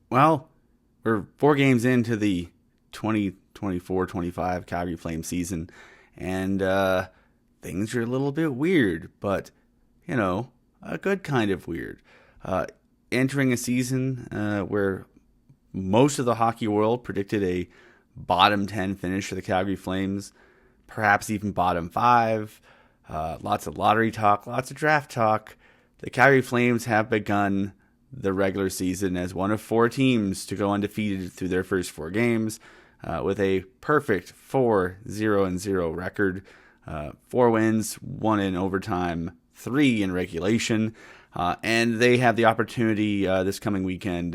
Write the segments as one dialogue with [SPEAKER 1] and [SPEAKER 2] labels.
[SPEAKER 1] Well, we're 4 games into the 2024-25 Calgary Flames season, and things are a little bit weird, but, a good kind of weird. Uh, Entering a season where most of the hockey world predicted a bottom 10 finish for the Calgary Flames, perhaps even bottom 5. Lots of lottery talk, lots of draft talk. The Calgary Flames have begun the regular season as one of 4 teams to go undefeated through their first 4 games, with a perfect 4-0-0 record. 4 wins, 1 in overtime, 3 in regulation. And they have the opportunity this coming weekend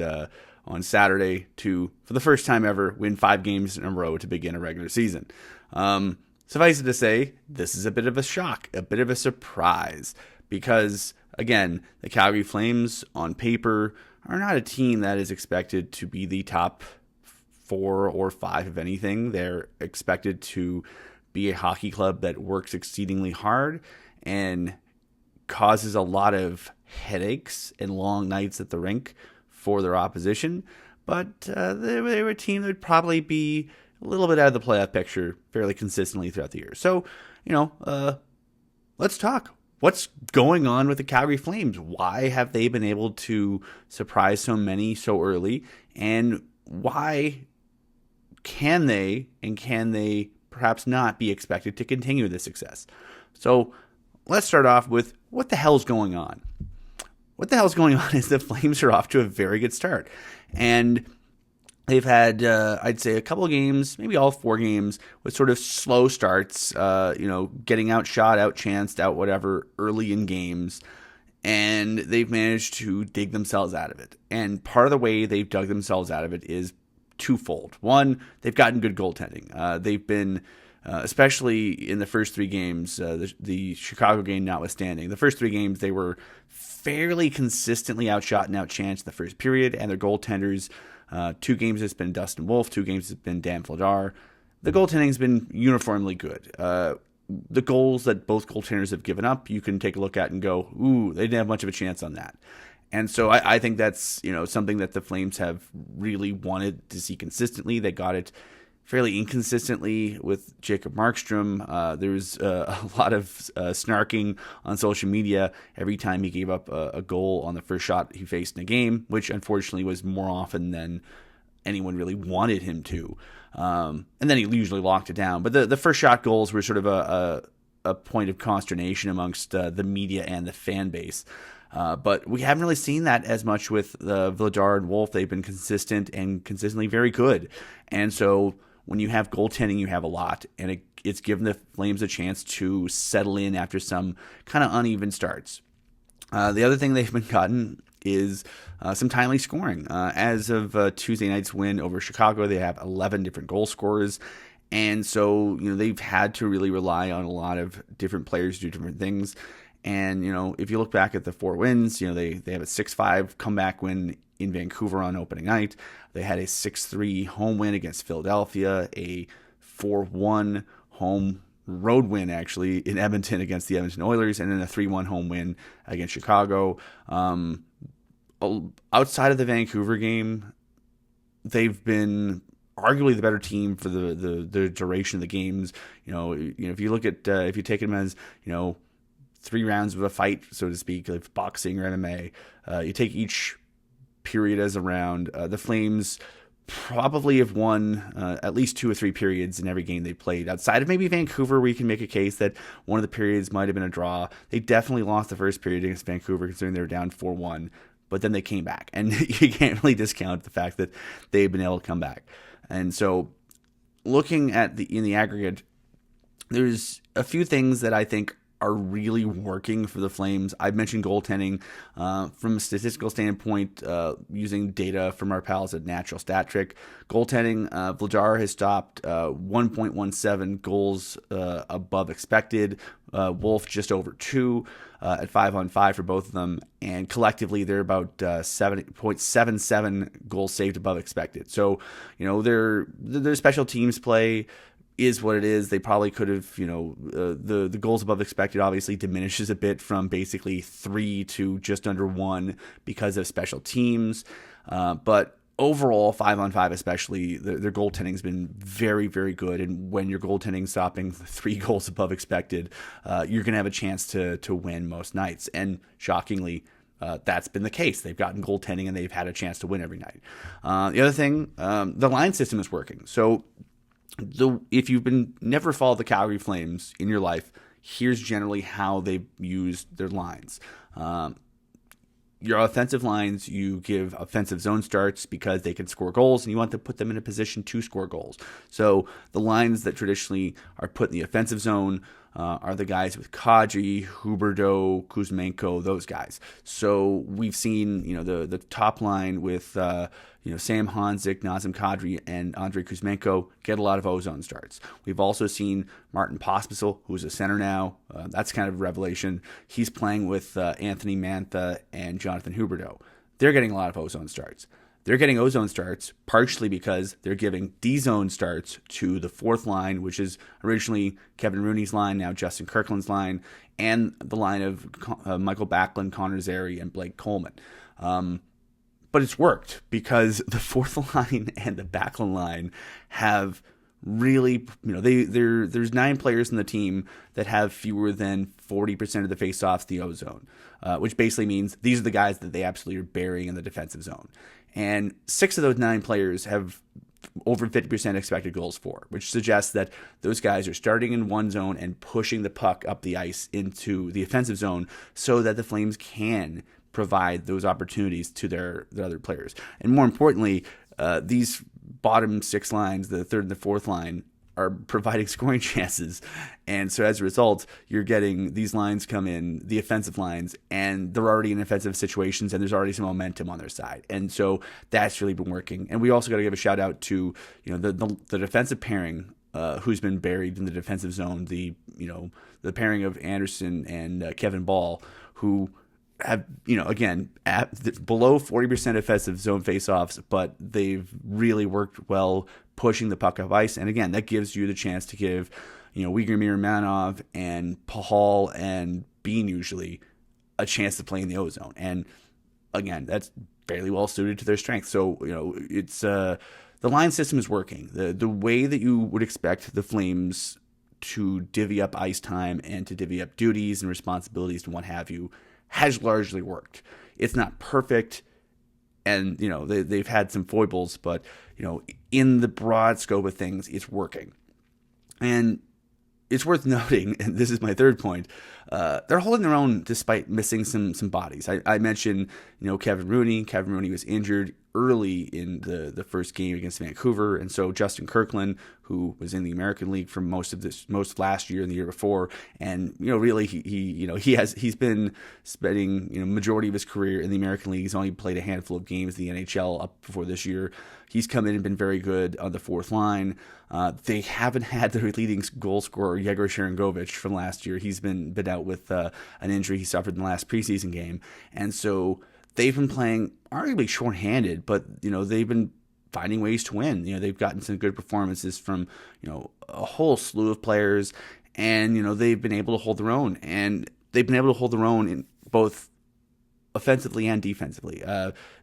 [SPEAKER 1] on Saturday to, for the first time ever, win 5 games in a row to begin a regular season. Suffice it to say, this is a bit of a shock, a bit of a surprise, because, again, the Calgary Flames, on paper, are not a team that is expected to be the top 4 or 5 of anything. They're expected to be a hockey club that works exceedingly hard and causes a lot of headaches and long nights at the rink for their opposition. But they were a team that would probably be a little bit out of the playoff picture fairly consistently throughout the year. So, let's talk. What's going on with the Calgary Flames? Why have they been able to surprise so many so early? And why can they perhaps not be expected to continue this success? So let's start off with what the hell's going on. What the hell's going on is the Flames are off to a very good start. And they've had, I'd say, a couple of games, maybe all 4 games, with sort of slow starts, getting outshot, outchanced, out whatever early in games. And they've managed to dig themselves out of it. And part of the way they've dug themselves out of it is twofold. One, they've gotten good goaltending. They've been, especially in the first 3 games, the Chicago game notwithstanding, the first 3 games they were fairly consistently outshot and outchanced in the first period, and their goaltenders, 2 games it's been Dustin Wolf, 2 games it's been Dan Vladar. The goaltending's been uniformly good. The goals that both goaltenders have given up, you can take a look at and go, ooh, they didn't have much of a chance on that. And so I think that's something that the Flames have really wanted to see consistently. They got it fairly inconsistently with Jacob Markstrom. There was a lot of snarking on social media every time he gave up a goal on the first shot he faced in a game, which unfortunately was more often than anyone really wanted him to. And then he usually locked it down. But the first shot goals were sort of a point of consternation amongst the media and the fan base. But we haven't really seen that as much with Vladar and Wolf. They've been consistent and consistently very good. And so when you have goaltending, you have a lot. And it's given the Flames a chance to settle in after some kind of uneven starts. The other thing they've been gotten is some timely scoring. As of Tuesday night's win over Chicago, they have 11 different goal scorers. And so, they've had to really rely on a lot of different players to do different things. And, if you look back at the 4 wins, they have a 6-5 comeback win in Vancouver on opening night. They had a 6-3 home win against Philadelphia, a 4-1 home road win, actually, in Edmonton against the Edmonton Oilers, and then a 3-1 home win against Chicago. Outside of the Vancouver game, they've been arguably the better team for the duration of the games. If you look at, if you take them as, 3 rounds of a fight, so to speak, like boxing or MMA, you take each period as a round. The Flames probably have won at least 2 or 3 periods in every game they played. Outside of maybe Vancouver, where you can make a case that one of the periods might have been a draw. They definitely lost the first period against Vancouver, considering they were down 4-1. But then they came back, and you can't really discount the fact that they've been able to come back. And so, looking at in the aggregate, there's a few things that I think are really working for the Flames. I've mentioned goaltending from a statistical standpoint, using data from our pals at Natural Stat Trick. Goaltending, Vladar has stopped 1.17 goals above expected. Wolf just over 2 at 5-on-5 for both of them, and collectively they're about 7.77 goals saved above expected. So, their special teams play is what it is. They probably could have, the goals above expected obviously diminishes a bit from basically 3 to just under 1 because of special teams. But overall, 5-on-5 especially, their goaltending has been very, very good. And when your goaltending stopping 3 goals above expected, you're going to have a chance to win most nights. And shockingly, that's been the case. They've gotten goaltending and they've had a chance to win every night. The other thing, the line system is working. So if you've never followed the Calgary Flames in your life, here's generally how they've used their lines. Your offensive lines, you give offensive zone starts because they can score goals, and you want to put them in a position to score goals. So the lines that traditionally are put in the offensive zone are the guys with Kadri, Huberdeau, Kuzmenko, those guys. So we've seen, the top line with Sam Honzik, Nazem Kadri, and Andrei Kuzmenko get a lot of ozone starts. We've also seen Martin Pospisil, who's a center now. That's kind of a revelation. He's playing with Anthony Mantha and Jonathan Huberdeau. They're getting a lot of ozone starts. They're getting ozone starts partially because they're giving D-zone starts to the fourth line, which is originally Kevin Rooney's line, now Justin Kirkland's line, and the line of Michael Backlund, Connor Zary, and Blake Coleman. But it's worked because the fourth line and the Backlund line have really, there's 9 players in the team that have fewer than 40% of the faceoffs the O-zone, which basically means these are the guys that they absolutely are burying in the defensive zone. And 6 of those 9 players have over 50% expected goals for, which suggests that those guys are starting in one zone and pushing the puck up the ice into the offensive zone so that the Flames can provide those opportunities to their other players. And more importantly, these bottom 6 lines, the third and the fourth line, are providing scoring chances. And so as a result, you're getting these lines come in, the offensive lines, and they're already in offensive situations, and there's already some momentum on their side. And so that's really been working. And we also got to give a shout out to the defensive pairing who's been buried in the defensive zone, the pairing of Anderson and Kevin Ball, who have, again, below 40% offensive zone faceoffs, but they've really worked well pushing the puck up ice. And again, that gives you the chance to give, Wigomir Manov and Pahal and Bean usually a chance to play in the ozone. And again, that's fairly well suited to their strength. So, it's the line system is working. The way that you would expect the Flames to divvy up ice time and to divvy up duties and responsibilities and what have you has largely worked. It's not perfect, and they've had some foibles, but in the broad scope of things, it's working. And it's worth noting, and this is my third point, they're holding their own despite missing some bodies. I mentioned Kevin Rooney. Kevin Rooney was injured early in the first game against Vancouver, and so Justin Kirkland, who was in the American League for most of last year and the year before, and really he's been spending majority of his career in the American League. He's only played a handful of games in the NHL up before this year. He's come in and been very good on the fourth line. They haven't had their leading goal scorer, Yegor Sharangovich, from last year. He's been out with an injury he suffered in the last preseason game. And so they've been playing arguably shorthanded, but, they've been finding ways to win. They've gotten some good performances from, a whole slew of players, and, they've been able to hold their own. And they've been able to hold their own in both offensively and defensively.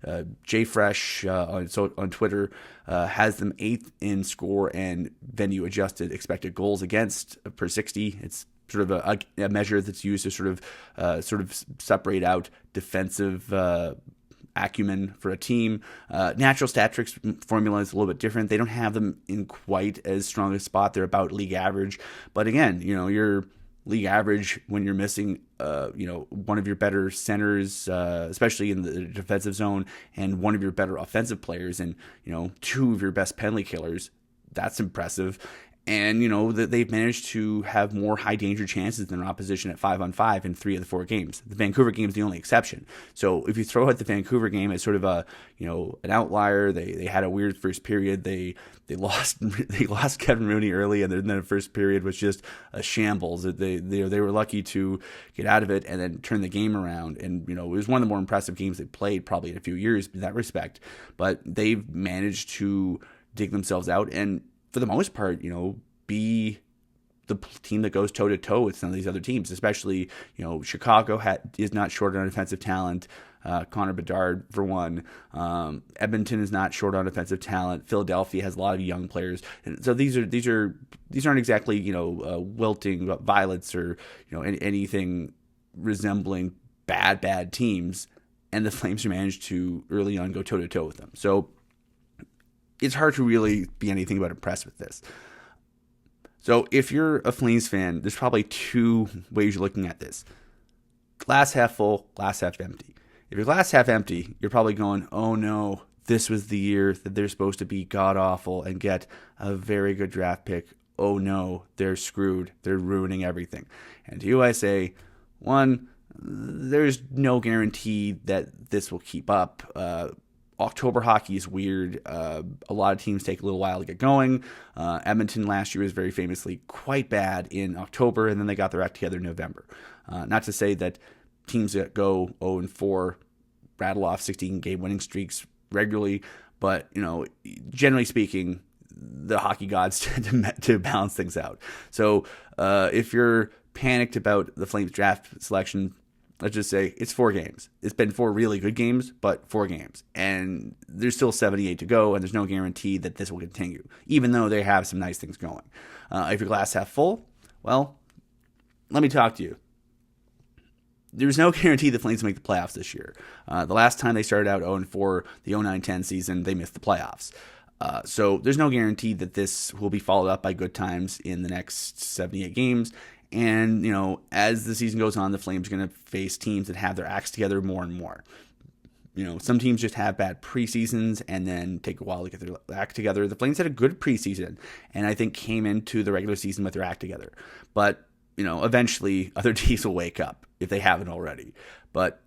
[SPEAKER 1] JFresh on Twitter has them 8th in score and venue adjusted expected goals against per 60. It's sort of a measure that's used to sort of separate out defensive acumen for a team. Natural stat tricks formula is a little bit different. They don't have them in quite as strong a spot. They're about league average. But again, you're league average when you're missing one of your better centers, especially in the defensive zone, and one of your better offensive players, and 2 of your best penalty killers. That's impressive. And, that they've managed to have more high danger chances than their opposition at 5-on-5 in 3 of the 4 games. The Vancouver game is the only exception. So if you throw out the Vancouver game as sort of an outlier, they had a weird first period. They lost Kevin Rooney early, and then the first period was just a shambles. They were lucky to get out of it and then turn the game around. And, it was one of the more impressive games they played probably in a few years in that respect. But they've managed to dig themselves out and, for the most part, be the team that goes toe-to-toe with some of these other teams, especially, Chicago is not short on offensive talent. Connor Bedard for one. Edmonton is not short on offensive talent. Philadelphia has a lot of young players, and so these aren't exactly wilting violets or anything resembling bad teams. And the Flames managed to early on go toe to toe with them. So it's hard to really be anything but impressed with this. So if you're a Flames fan, there's probably two ways you're looking at this. Glass half full, glass half empty. If you're glass half empty, you're probably going, oh no, this was the year that they're supposed to be god-awful and get a very good draft pick. Oh no, they're screwed. They're ruining everything. And to you I say, one, there's no guarantee that this will keep up. October hockey is weird. A lot of teams take a little while to get going. Edmonton last year was very famously quite bad in October, and then they got their act together in November. Not to say that teams that go 0-4 rattle off 16-game winning streaks regularly, but generally speaking, the hockey gods tend to balance things out. So if you're panicked about the Flames draft selection, let's just say it's 4 games. It's been 4 really good games, but 4 games. And there's still 78 to go, and there's no guarantee that this will continue, even though they have some nice things going. If your glass half full, well, let me talk to you. There's no guarantee the Flames will make the playoffs this year. The last time they started out 0-4, the 09-10 season, they missed the playoffs. So there's no guarantee that this will be followed up by good times in the next 78 games. And, as the season goes on, the Flames are going to face teams that have their acts together more and more. Some teams just have bad preseasons and then take a while to get their act together. The Flames had a good preseason and I think came into the regular season with their act together. But, eventually other teams will wake up if they haven't already. But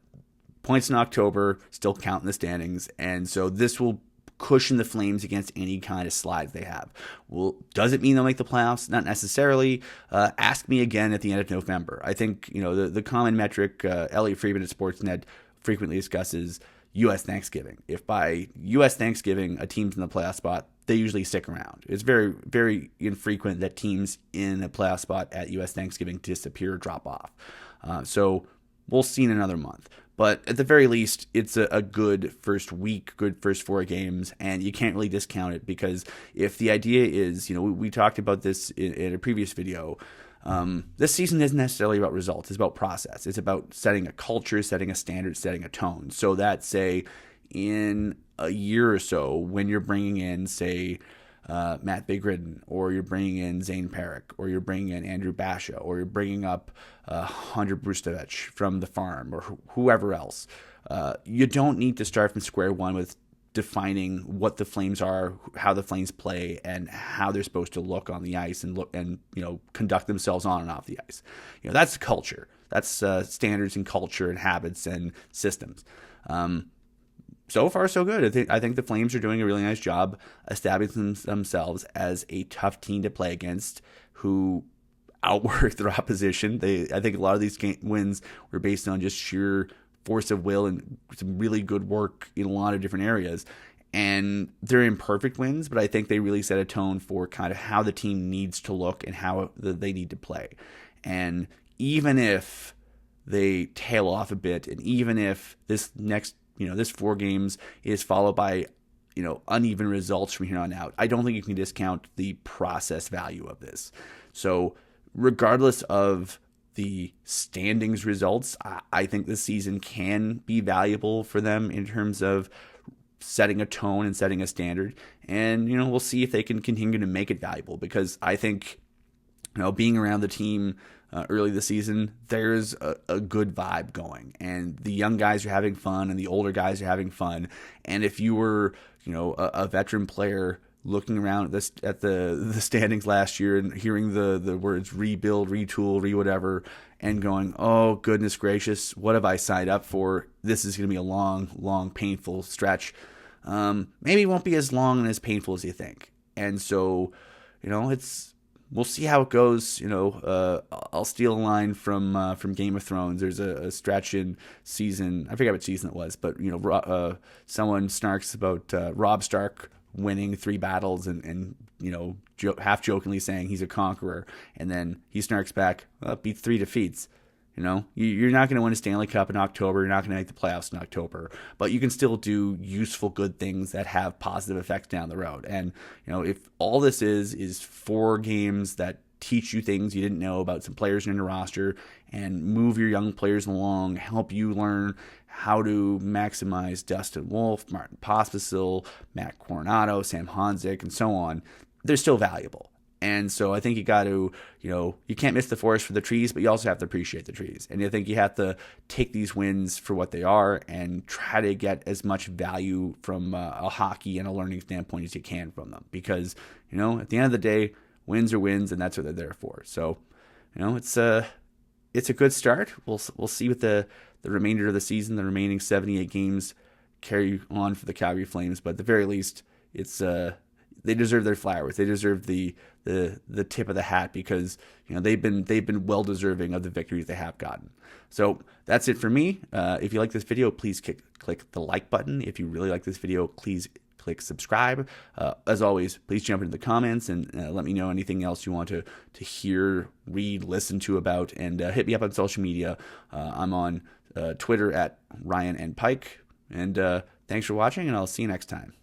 [SPEAKER 1] points in October still count in the standings. And so this will cushion the Flames against any kind of slides they have. Well, does it mean they'll make the playoffs? Not necessarily. Ask me again at the end of November. I think, the common metric, Elliot Friedman at Sportsnet frequently discusses U.S. Thanksgiving. If by U.S. Thanksgiving a team's in the playoff spot, they usually stick around. It's very, very infrequent that teams in a playoff spot at U.S. Thanksgiving disappear or drop off. So we'll see in another month. But at the very least, it's a good first week, good first 4 games, and you can't really discount it because if the idea is, we talked about this in a previous video, this season isn't necessarily about results. It's about process. It's about setting a culture, setting a standard, setting a tone. So that, say, in a year or so, when you're bringing in, say, Matt Bigridden, or you're bringing in Zane Parik, or you're bringing in Andrew Basha, or you're bringing up Hunter Brustovich from the farm, or whoever else. You don't need to start from square one with defining what the Flames are, how the Flames play, and how they're supposed to look on the ice and conduct themselves on and off the ice. That's culture. That's standards and culture and habits and systems. So far, so good. I think the Flames are doing a really nice job establishing themselves as a tough team to play against who outwork their opposition. I think a lot of these wins were based on just sheer force of will and some really good work in a lot of different areas. And they're imperfect wins, but I think they really set a tone for kind of how the team needs to look and how they need to play. And even if they tail off a bit, and even if this next this 4 games is followed by, uneven results from here on out, I don't think you can discount the process value of this. So regardless of the standings results, I think this season can be valuable for them in terms of setting a tone and setting a standard. And, we'll see if they can continue to make it valuable because I think, being around the team early this season, there's a good vibe going, and the young guys are having fun, and the older guys are having fun. And if you were, a veteran player looking around at the standings last year and hearing the words rebuild, retool, whatever, and going, oh goodness gracious, what have I signed up for? This is going to be a long, painful stretch. Maybe it won't be as long and as painful as you think. And so, we'll see how it goes. I'll steal a line from Game of Thrones. There's a stretch in season, I forget what season it was, but someone snarks about Robb Stark winning 3 battles and half jokingly saying he's a conqueror, and then he snarks back, beat 3 defeats. You know, you're not going to win a Stanley Cup in October. You're not going to make the playoffs in October, but you can still do useful, good things that have positive effects down the road. And, you know, if all this is 4 games that teach you things you didn't know about some players in your roster and move your young players along, help you learn how to maximize Dustin Wolf, Martin Pospisil, Matt Coronado, Sam Honzik, and so on, they're still valuable. And so I think you got to, you know, you can't miss the forest for the trees, but you also have to appreciate the trees. And I think you have to take these wins for what they are and try to get as much value from a hockey and a learning standpoint as you can from them. Because, you know, at the end of the day, wins are wins, and that's what they're there for. So, you know, it's a good start. We'll see what the remainder of the season, the remaining 78 games, carry on for the Calgary Flames. But at the very least, it's they deserve their flowers. They deserve the tip of the hat because, you know, they've been well deserving of the victories they have gotten. So that's it for me. If you like this video, please click the like button. If you really like this video, please click subscribe. As always, please jump into the comments and let me know anything else you want to hear, read, listen to about, and hit me up on social media. I'm on Twitter at Ryan N. Pike. And thanks for watching, and I'll see you next time.